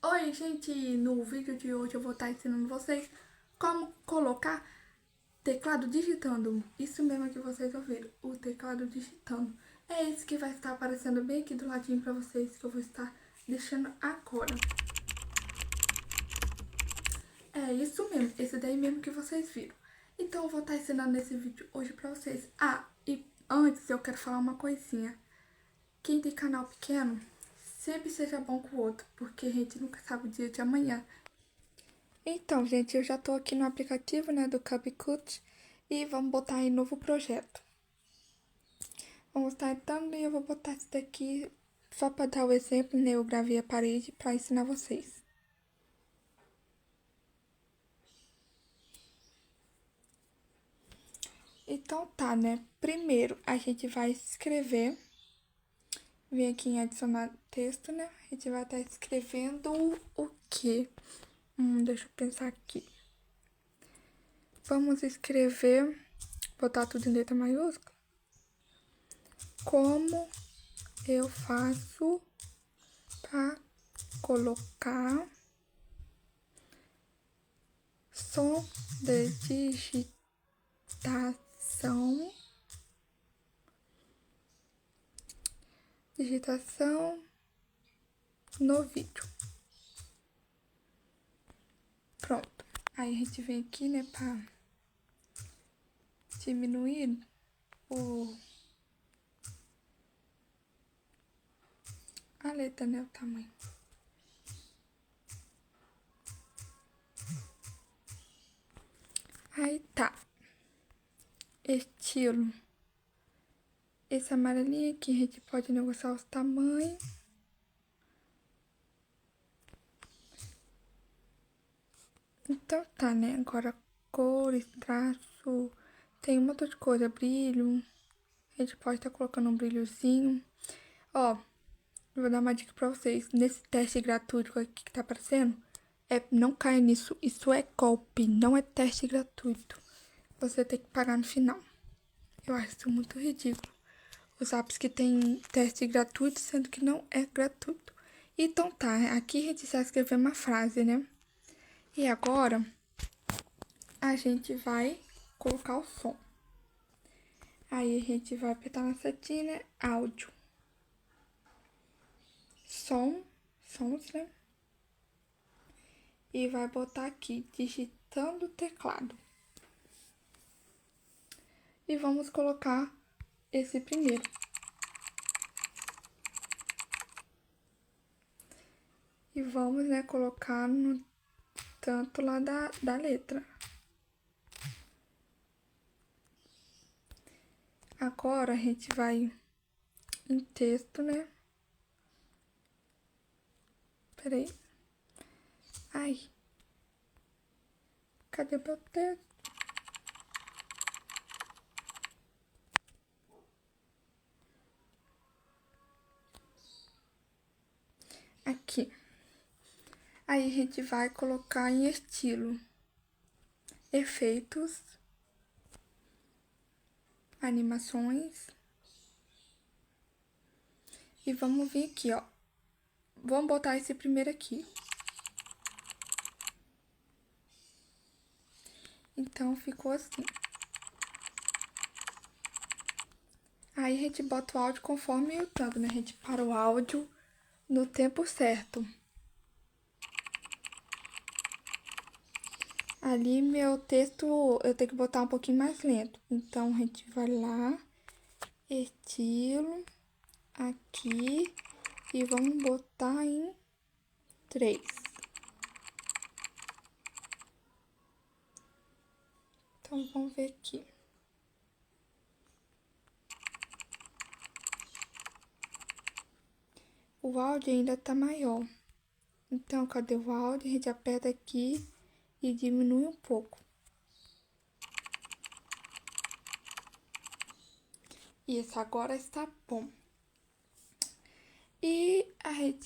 Oi, gente! No vídeo de hoje eu vou estar ensinando vocês como colocar teclado digitando. Isso mesmo que vocês ouviram, o teclado digitando. É esse que vai estar aparecendo bem aqui do ladinho pra vocês, que eu vou estar deixando agora. É isso mesmo, esse daí mesmo que vocês viram. Então eu vou estar ensinando nesse vídeo hoje pra vocês. Ah, e antes eu quero falar uma coisinha. Quem tem canal pequeno, sempre seja bom com o outro, porque a gente nunca sabe o dia de amanhã. Então, gente, eu já tô aqui no aplicativo, né, do CapCut e vamos botar aí novo projeto. Vamos estar entrando e eu vou botar esse daqui só para dar o exemplo, né, eu gravei a parede para ensinar vocês. Então tá, né, primeiro a gente vai escrever, vem aqui em adicionar texto, né, a gente vai estar escrevendo o quê? Deixa eu pensar aqui. Vamos escrever, botar tudo em letra maiúscula. Como eu faço para colocar som de digitação no vídeo. Pronto. Aí a gente vem aqui, né, para diminuir a letra, né, o tamanho. Aí tá. Estilo. Esse amarelinho aqui a gente pode negociar os tamanhos. Então tá, né? Agora cores, traço, tem um monte de coisa, brilho. A gente pode estar colocando um brilhozinho. Ó, eu vou dar uma dica pra vocês. Nesse teste gratuito aqui que tá aparecendo, não caia nisso. Isso é golpe, não é teste gratuito. Você tem que pagar no final. Eu acho isso muito ridículo. Os apps que tem teste gratuito, sendo que não é gratuito. Então tá, aqui a gente vai escrever uma frase, né? E agora, a gente vai colocar o som. Aí a gente vai apertar na setinha, né? Áudio. Sons, né? E vai botar aqui, digitando o teclado. E vamos colocar esse primeiro. E vamos, né, colocar no tanto lá da letra. Agora a gente vai em texto, né? Peraí. Ai. Cadê meu texto? Aqui. Aí a gente vai colocar em estilo. Efeitos. Animações. E vamos vir aqui, ó. Vamos botar esse primeiro aqui. Então, ficou assim. Aí a gente bota o áudio conforme o tanto, né? A gente para o áudio no tempo certo. Ali, meu texto, eu tenho que botar um pouquinho mais lento. Então, a gente vai lá, estilo, aqui, e vamos botar em 3. Então, vamos ver aqui. O áudio ainda tá maior. Então, cadê o áudio? A gente aperta aqui e diminui um pouco. Isso, agora está bom. E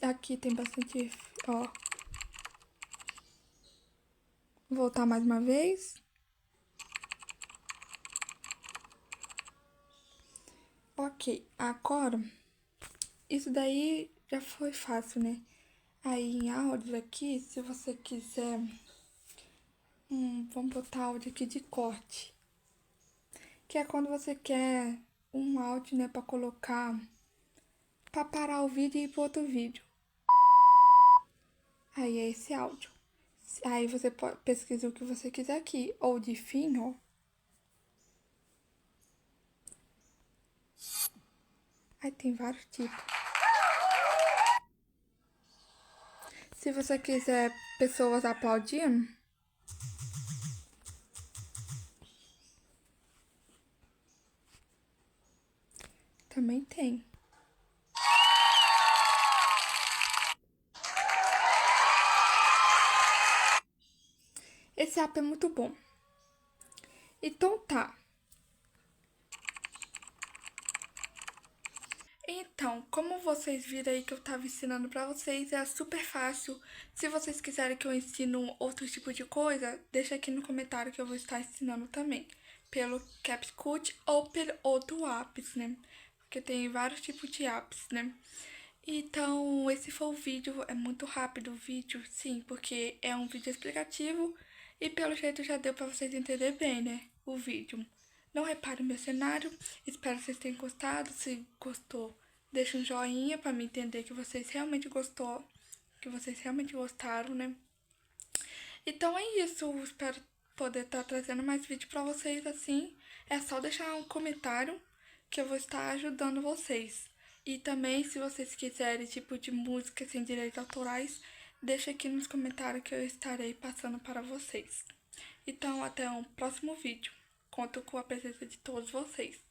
aqui tem bastante, ó. Voltar mais uma vez. Ok, agora, isso daí já foi fácil, né? Aí em áudios aqui, se você quiser, vamos botar áudio aqui de corte. Que é quando você quer um áudio, né, pra colocar, pra parar o vídeo e ir pro outro vídeo. Aí é esse áudio. Aí você pesquisa o que você quiser aqui, ou de fim, ó. Aí tem vários tipos. Se você quiser pessoas aplaudindo, também tem. Esse app é muito bom. Então tá. Então, como vocês viram aí que eu tava ensinando pra vocês, é super fácil. Se vocês quiserem que eu ensino outro tipo de coisa, deixa aqui no comentário que eu vou estar ensinando também. Pelo CapCut ou pelo outro apps, né? Porque tem vários tipos de apps, né? Então, esse foi o vídeo. É muito rápido o vídeo, sim, porque é um vídeo explicativo. E pelo jeito já deu pra vocês entenderem bem, né? O vídeo. Não repare no meu cenário. Espero que vocês tenham gostado. Se gostou, deixa um joinha pra me entender que vocês realmente gostou. Que vocês realmente gostaram, né? Então é isso. Espero poder estar trazendo mais vídeo pra vocês assim. É só deixar um comentário que eu vou estar ajudando vocês. E também, se vocês quiserem tipo de música sem direitos autorais, deixa aqui nos comentários que eu estarei passando para vocês. Então, até um próximo vídeo. Conto com a presença de todos vocês.